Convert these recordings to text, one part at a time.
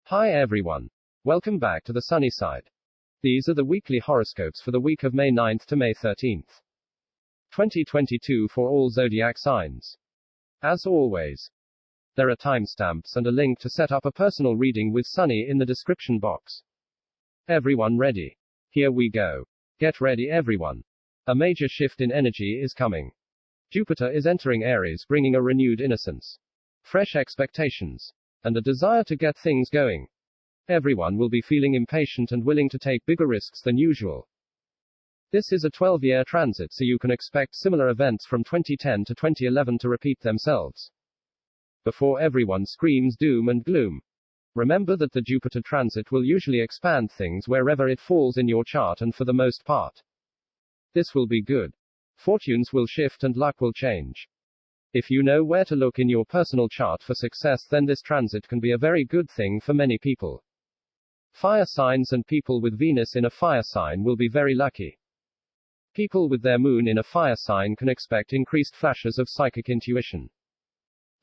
Hi everyone. Welcome back to the sunny side. These are the weekly horoscopes for the week of May 9th to May 13th. 2022 for all zodiac signs. As always, there are timestamps and a link to set up a personal reading with Sunny in the description box. Everyone ready? Here we go. Get ready everyone. A major shift in energy is coming. Jupiter is entering Aries, bringing a renewed innocence, fresh expectations, and a desire to get things going. Everyone will be feeling impatient and willing to take bigger risks than usual. This is a 12-year transit, so you can expect similar events from 2010 to 2011 to repeat themselves. Before everyone screams doom and gloom, remember that the Jupiter transit will usually expand things wherever it falls in your chart, and for the most part, this will be good. Fortunes will shift and luck will change. If you know where to look in your personal chart for success, then this transit can be a very good thing for many people. Fire signs and people with Venus in a fire sign will be very lucky. People with their moon in a fire sign can expect increased flashes of psychic intuition,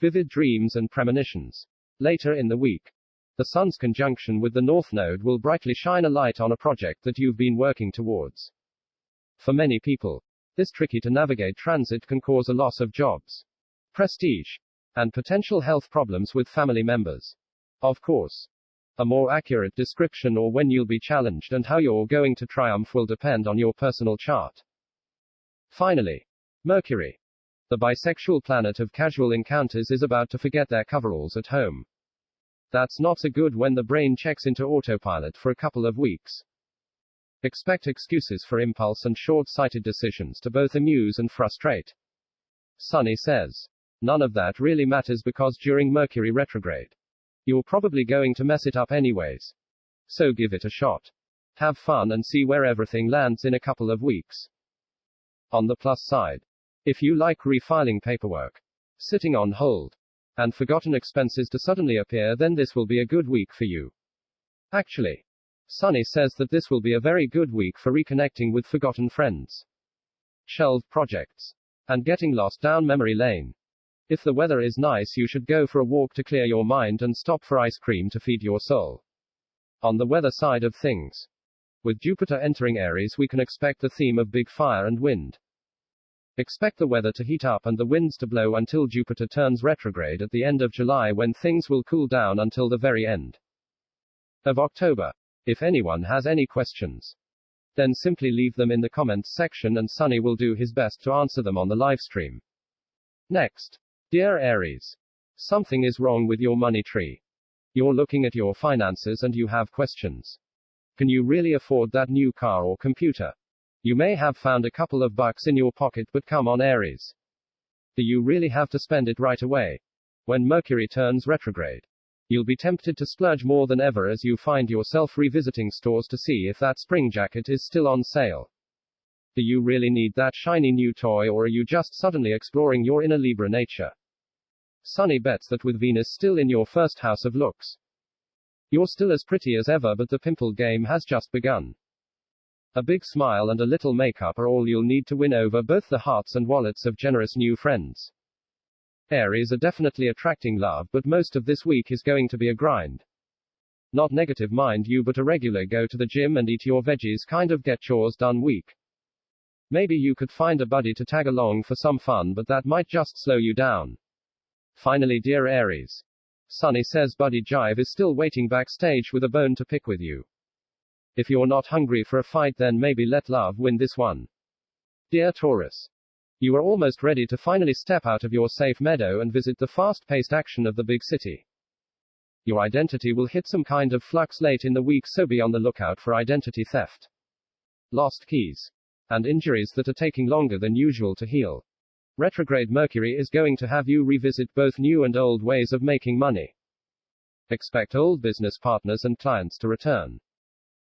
vivid dreams and premonitions. Later in the week, the Sun's conjunction with the North Node will brightly shine a light on a project that you've been working towards. For many people, this tricky to navigate transit can cause a loss of jobs, prestige, and potential health problems with family members. Of course, a more accurate description or when you'll be challenged and how you're going to triumph will depend on your personal chart. Finally, Mercury, the bisexual planet of casual encounters, is about to forget their coveralls at home. That's not so good when the brain checks into autopilot for a couple of weeks. Expect excuses for impulse and short-sighted decisions to both amuse and frustrate. Sunny says, none of that really matters because during Mercury retrograde, you're probably going to mess it up anyways. So give it a shot. Have fun and see where everything lands in a couple of weeks. On the plus side, if you like refiling paperwork, sitting on hold, and forgotten expenses to suddenly appear, then this will be a good week for you. Actually, Sunny says that this will be a very good week for reconnecting with forgotten friends, shelved projects, and getting lost down memory lane. If the weather is nice, you should go for a walk to clear your mind and stop for ice cream to feed your soul. On the weather side of things, with Jupiter entering Aries, we can expect the theme of big fire and wind. Expect the weather to heat up and the winds to blow until Jupiter turns retrograde at the end of July, when things will cool down until the very end of October. If anyone has any questions, then simply leave them in the comments section and Sunny will do his best to answer them on the live stream. Next. Dear Aries, something is wrong with your money tree. You're looking at your finances and you have questions. Can you really afford that new car or computer? You may have found a couple of bucks in your pocket, but come on Aries, do you really have to spend it right away? When Mercury turns retrograde, you'll be tempted to splurge more than ever as you find yourself revisiting stores to see if that spring jacket is still on sale. Do you really need that shiny new toy, or are you just suddenly exploring your inner Libra nature? Sunny bets that with Venus still in your first house of looks, you're still as pretty as ever, but the pimple game has just begun. A big smile and a little makeup are all you'll need to win over both the hearts and wallets of generous new friends. Aries are definitely attracting love, but most of this week is going to be a grind. Not negative, mind you, but a regular go to the gym and eat your veggies kind of get chores done week. Maybe you could find a buddy to tag along for some fun, but that might just slow you down. Finally, dear Aries, Sunny says Buddy Jive is still waiting backstage with a bone to pick with you. If you're not hungry for a fight, then maybe let love win this one. Dear Taurus, you are almost ready to finally step out of your safe meadow and visit the fast-paced action of the big city. Your identity will hit some kind of flux late in the week, so be on the lookout for identity theft, lost keys, and injuries that are taking longer than usual to heal. Retrograde Mercury is going to have you revisit both new and old ways of making money. Expect old business partners and clients to return.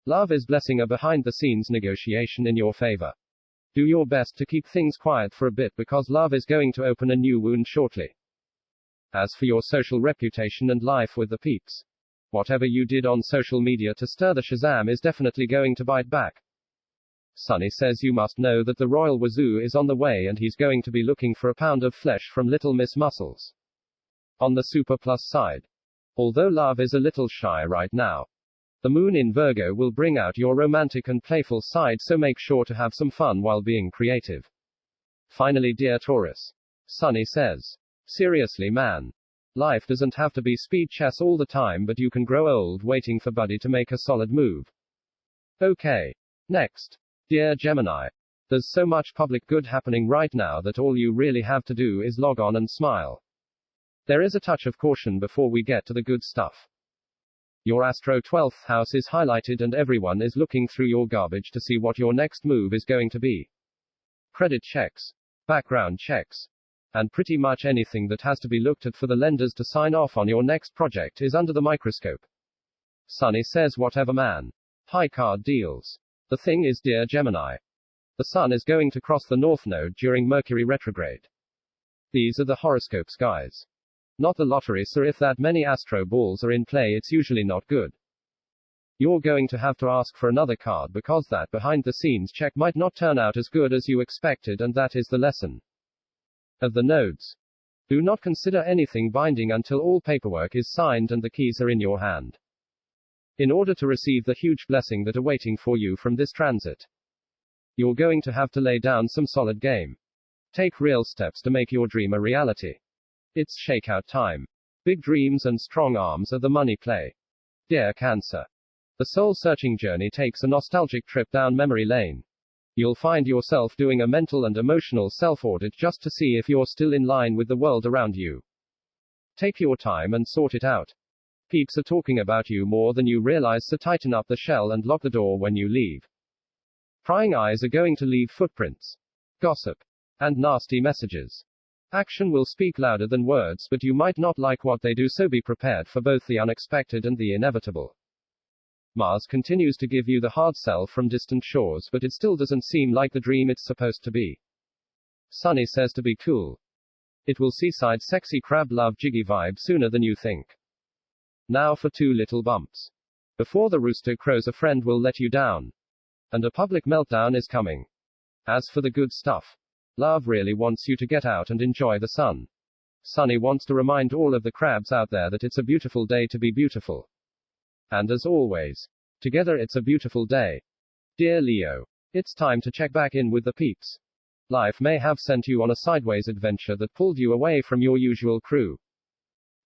Love is blessing a behind-the-scenes negotiation in your favor. Do your best to keep things quiet for a bit, because love is going to open a new wound shortly. As for your social reputation and life with the peeps, whatever you did on social media to stir the Shazam is definitely going to bite back. Sunny says you must know that the Royal Wazoo is on the way and he's going to be looking for a pound of flesh from Little Miss Muscles. On the super plus side, Although love is a little shy right now, the moon in Virgo will bring out your romantic and playful side, so make sure to have some fun while being creative. Finally, dear Taurus, Sunny says, seriously man. Life doesn't have to be speed chess all the time, but you can grow old waiting for Buddy to make a solid move. Okay. Next. Dear Gemini. There's so much public good happening right now that all you really have to do is log on and smile. There is a touch of caution before we get to the good stuff. Your Astro 12th house is highlighted and everyone is looking through your garbage to see what your next move is going to be. Credit checks, background checks, and pretty much anything that has to be looked at for the lenders to sign off on your next project is under the microscope. Sunny says whatever man. High card deals. The thing is, dear Gemini, the Sun is going to cross the North Node during Mercury retrograde. These are the horoscopes, guys. Not the lottery, so if that many astro balls are in play, it's usually not good. You're going to have to ask for another card because that behind the scenes check might not turn out as good as you expected, and that is the lesson of the nodes. Do not consider anything binding until all paperwork is signed and the keys are in your hand. In order to receive the huge blessing that are waiting for you from this transit, you're going to have to lay down some solid game. Take real steps to make your dream a reality. It's shakeout time. Big dreams and strong arms are the money play. Dear Cancer. The soul-searching journey takes a nostalgic trip down memory lane. You'll find yourself doing a mental and emotional self-audit just to see if you're still in line with the world around you. Take your time and sort it out. Peeps are talking about you more than you realize, so tighten up the shell and lock the door when you leave. Prying eyes are going to leave footprints, gossip, and nasty messages. Action will speak louder than words, but you might not like what they do, so be prepared for both the unexpected and the inevitable. Mars continues to give you the hard sell from distant shores, but it still doesn't seem like the dream it's supposed to be. Sunny says to be cool. It will seaside sexy crab love jiggy vibe sooner than you think. Now for two little bumps. Before the rooster crows, a friend will let you down. And a public meltdown is coming. As for the good stuff, love really wants you to get out and enjoy the sun. Sunny wants to remind all of the crabs out there that it's a beautiful day to be beautiful. And as always, together it's a beautiful day. Dear Leo, it's time to check back in with the peeps. Life may have sent you on a sideways adventure that pulled you away from your usual crew.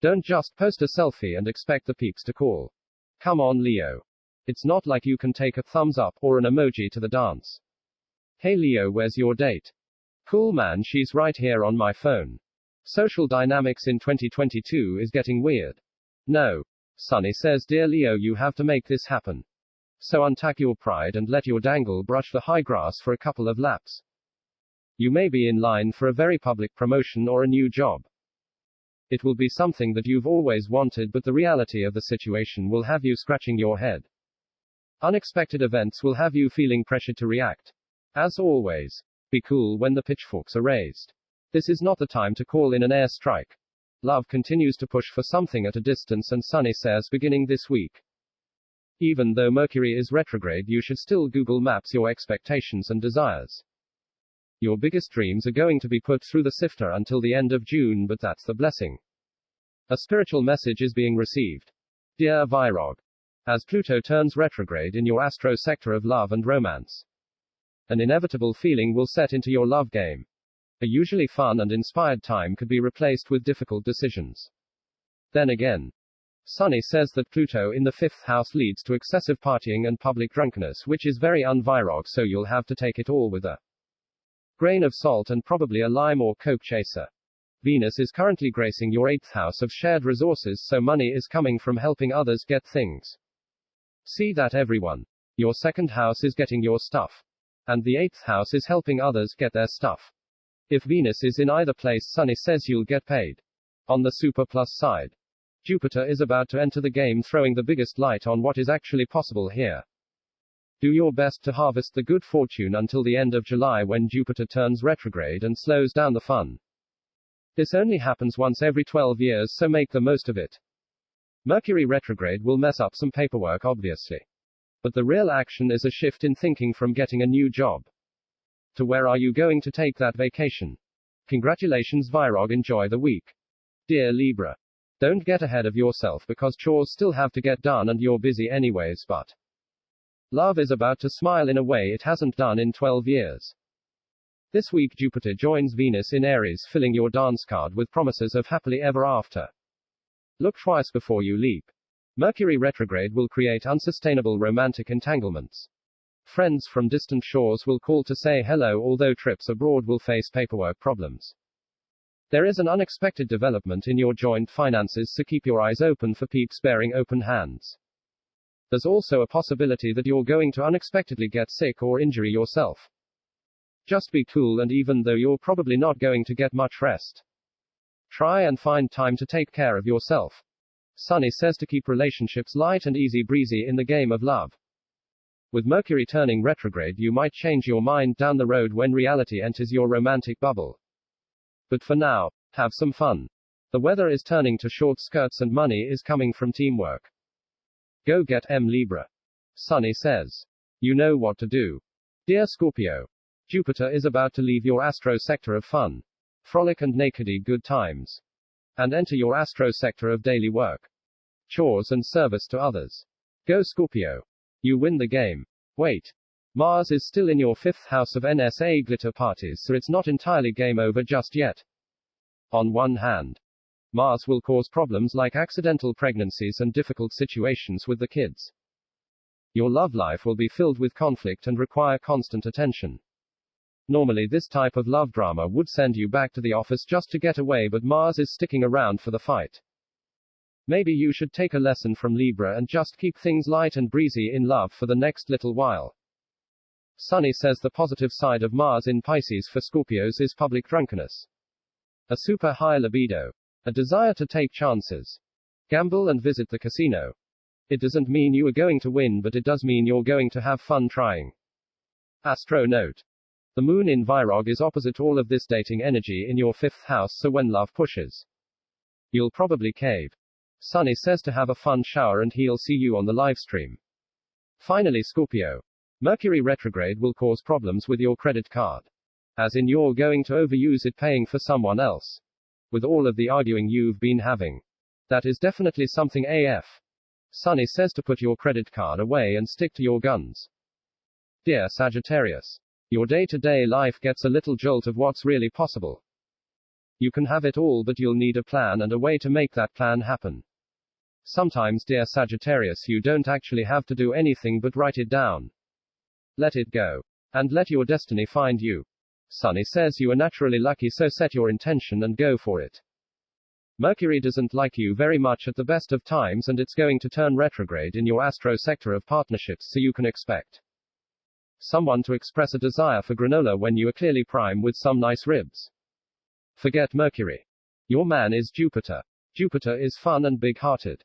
Don't just post a selfie and expect the peeps to call. Come on, Leo. It's not like you can take a thumbs up or an emoji to the dance. Hey Leo, where's your date? Cool man, she's right here on my phone. Social dynamics in 2022 is getting weird. No. Sunny says, dear Leo, you have to make this happen. So untack your pride and let your dangle brush the high grass for a couple of laps. You may be in line for a very public promotion or a new job. It will be something that you've always wanted, but the reality of the situation will have you scratching your head. Unexpected events will have you feeling pressured to react. As always, be cool when the pitchforks are raised. This is not the time to call in an airstrike. Love continues to push for something at a distance, and Sunny says beginning this week. Even though Mercury is retrograde, you should still Google Maps your expectations and desires. Your biggest dreams are going to be put through the sifter until the end of June, but that's the blessing. A spiritual message is being received. Dear Virog. As Pluto turns retrograde in your astro sector of love and romance, an inevitable feeling will set into your love game. A usually fun and inspired time could be replaced with difficult decisions. Then again, Sunny says that Pluto in the 5th house leads to excessive partying and public drunkenness, which is very un-Virog, so you'll have to take it all with a grain of salt and probably a lime or coke chaser. Venus is currently gracing your 8th house of shared resources, so money is coming from helping others get things. See that, everyone. Your 2nd house is getting your stuff. And the 8th house is helping others get their stuff. If Venus is in either place, Sunny says you'll get paid. On the super plus side, Jupiter is about to enter the game, throwing the biggest light on what is actually possible here. Do your best to harvest the good fortune until the end of July, when Jupiter turns retrograde and slows down the fun. This only happens once every 12 years, so make the most of it. Mercury retrograde will mess up some paperwork, obviously. But the real action is a shift in thinking from getting a new job to where are you going to take that vacation. Congratulations, Virog, enjoy the week. Dear Libra. Don't get ahead of yourself because chores still have to get done and you're busy anyways, but love is about to smile in a way it hasn't done in 12 years. This week Jupiter joins Venus in Aries, filling your dance card with promises of happily ever after. Look twice before you leap. Mercury retrograde will create unsustainable romantic entanglements. Friends from distant shores will call to say hello, although trips abroad will face paperwork problems. There is an unexpected development in your joint finances, so keep your eyes open for peeps bearing open hands. There's also a possibility that you're going to unexpectedly get sick or injure yourself. Just be cool, and even though you're probably not going to get much rest, try and find time to take care of yourself. Sunny says to keep relationships light and easy breezy in the game of love. With Mercury turning retrograde, you might change your mind down the road when reality enters your romantic bubble. But for now, have some fun. The weather is turning to short skirts and money is coming from teamwork. Go get Libra. Sunny says. You know what to do. Dear Scorpio, Jupiter is about to leave your astro sector of fun, frolic and nakedy good times, and enter your astro sector of daily work, chores and service to others. Go Scorpio. You win the game. Wait. Mars is still in your 5th house of NSA glitter parties, so it's not entirely game over just yet. On one hand, Mars will cause problems like accidental pregnancies and difficult situations with the kids. Your love life will be filled with conflict and require constant attention. Normally this type of love drama would send you back to the office just to get away, but Mars is sticking around for the fight. Maybe you should take a lesson from Libra and just keep things light and breezy in love for the next little while. Sunny says the positive side of Mars in Pisces for Scorpios is public drunkenness. A super high libido. A desire to take chances. Gamble and visit the casino. It doesn't mean you are going to win, but it does mean you're going to have fun trying. Astro note. The moon in Virog is opposite all of this dating energy in your 5th house, so when love pushes, you'll probably cave. Sunny says to have a fun shower and he'll see you on the live stream. Finally Scorpio. Mercury retrograde will cause problems with your credit card. As in you're going to overuse it paying for someone else. With all of the arguing you've been having. That is definitely something AF. Sunny says to put your credit card away and stick to your guns. Dear Sagittarius. Your day-to-day life gets a little jolt of what's really possible. You can have it all, but you'll need a plan and a way to make that plan happen. Sometimes, dear Sagittarius, you don't actually have to do anything but write it down. Let it go. And let your destiny find you. Sunny says you are naturally lucky, so set your intention and go for it. Mercury doesn't like you very much at the best of times, and it's going to turn retrograde in your astro sector of partnerships, so you can expect someone to express a desire for granola when you are clearly prime with some nice ribs. Forget Mercury. Your man is Jupiter. Jupiter is fun and big-hearted.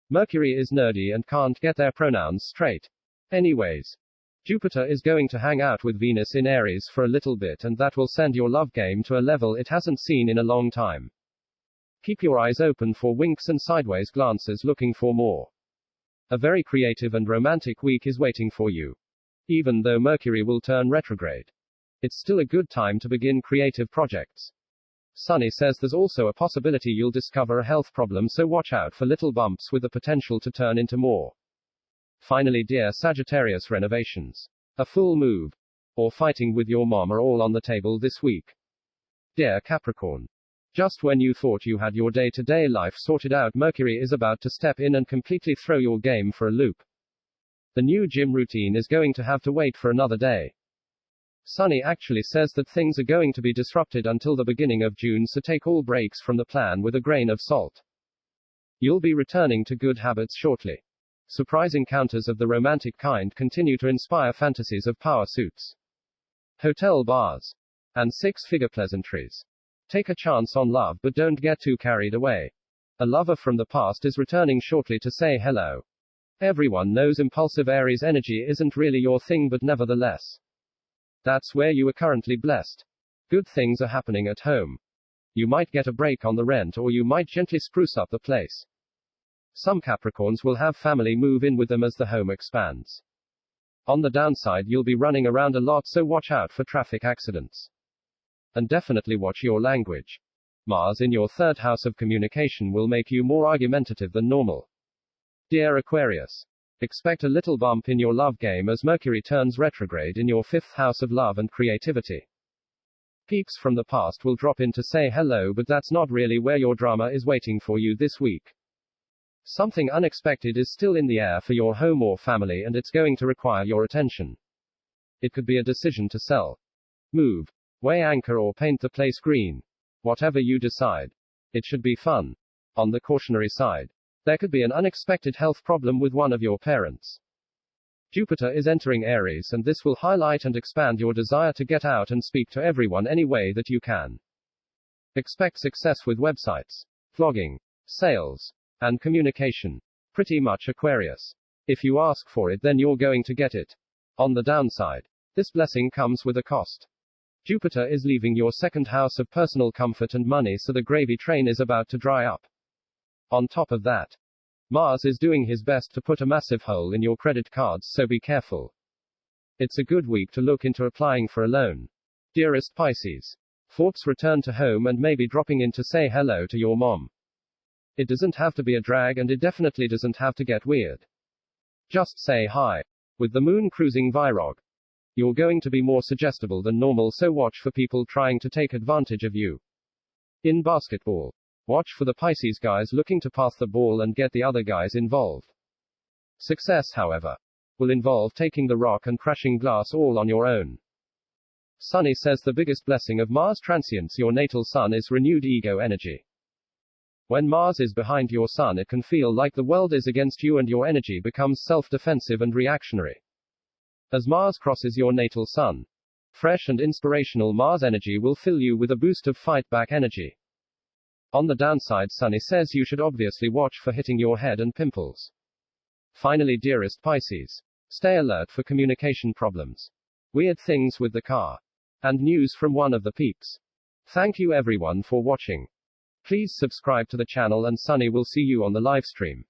Mercury is nerdy and can't get their pronouns straight. Anyways, Jupiter is going to hang out with Venus in Aries for a little bit, and that will send your love game to a level it hasn't seen in a long time. Keep your eyes open for winks and sideways glances looking for more. A very creative and romantic week is waiting for you. Even though Mercury will turn retrograde, it's still a good time to begin creative projects. Sunny says there's also a possibility you'll discover a health problem, so watch out for little bumps with the potential to turn into more. Finally, dear Sagittarius, renovations, a full move, or fighting with your mom are all on the table this week. Dear Capricorn, just when you thought you had your day-to-day life sorted out, Mercury is about to step in and completely throw your game for a loop. The new gym routine is going to have to wait for another day. Sunny actually says that things are going to be disrupted until the beginning of June, so take all breaks from the plan with a grain of salt. You'll be returning to good habits shortly. Surprise encounters of the romantic kind continue to inspire fantasies of power suits, hotel bars, and six-figure pleasantries. Take a chance on love, but don't get too carried away. A lover from the past is returning shortly to say hello. Everyone knows impulsive Aries energy isn't really your thing, but nevertheless, that's where you are currently blessed. Good things are happening at home. You might get a break on the rent, or you might gently spruce up the place. Some Capricorns will have family move in with them as the home expands. On the downside, you'll be running around a lot, so watch out for traffic accidents. And definitely watch your language. Mars in your third house of communication will make you more argumentative than normal. Dear Aquarius, expect a little bump in your love game as Mercury turns retrograde in your fifth house of love and creativity. Peeps from the past will drop in to say hello, but that's not really where your drama is waiting for you this week. Something unexpected is still in the air for your home or family, and it's going to require your attention. It could be a decision to sell, move, weigh anchor, or paint the place green. Whatever you decide, it should be fun. On the cautionary side, there could be an unexpected health problem with one of your parents. Jupiter is entering Aries, and this will highlight and expand your desire to get out and speak to everyone any way that you can. Expect success with websites, vlogging, sales, and communication. Pretty much Aquarius. If you ask for it, then you're going to get it. On the downside, this blessing comes with a cost. Jupiter is leaving your second house of personal comfort and money, so the gravy train is about to dry up. On top of that, Mars is doing his best to put a massive hole in your credit cards, so be careful. It's a good week to look into applying for a loan. Dearest Pisces, thoughts return to home and maybe dropping in to say hello to your mom. It doesn't have to be a drag, and it definitely doesn't have to get weird. Just say hi. With the moon cruising Virog, you're going to be more suggestible than normal, so watch for people trying to take advantage of you. In basketball, watch for the Pisces guys looking to pass the ball and get the other guys involved. Success, however, will involve taking the rock and crashing glass all on your own. Sunny says the biggest blessing of Mars transients your natal sun is renewed ego energy. When Mars is behind your sun, it can feel like the world is against you and your energy becomes self-defensive and reactionary. As Mars crosses your natal sun, fresh and inspirational Mars energy will fill you with a boost of fight-back energy. On the downside, Sunny says you should obviously watch for hitting your head and pimples. Finally, dearest Pisces, stay alert for communication problems, weird things with the car, and news from one of the peeps. Thank you everyone for watching. Please subscribe to the channel, and Sunny will see you on the live stream.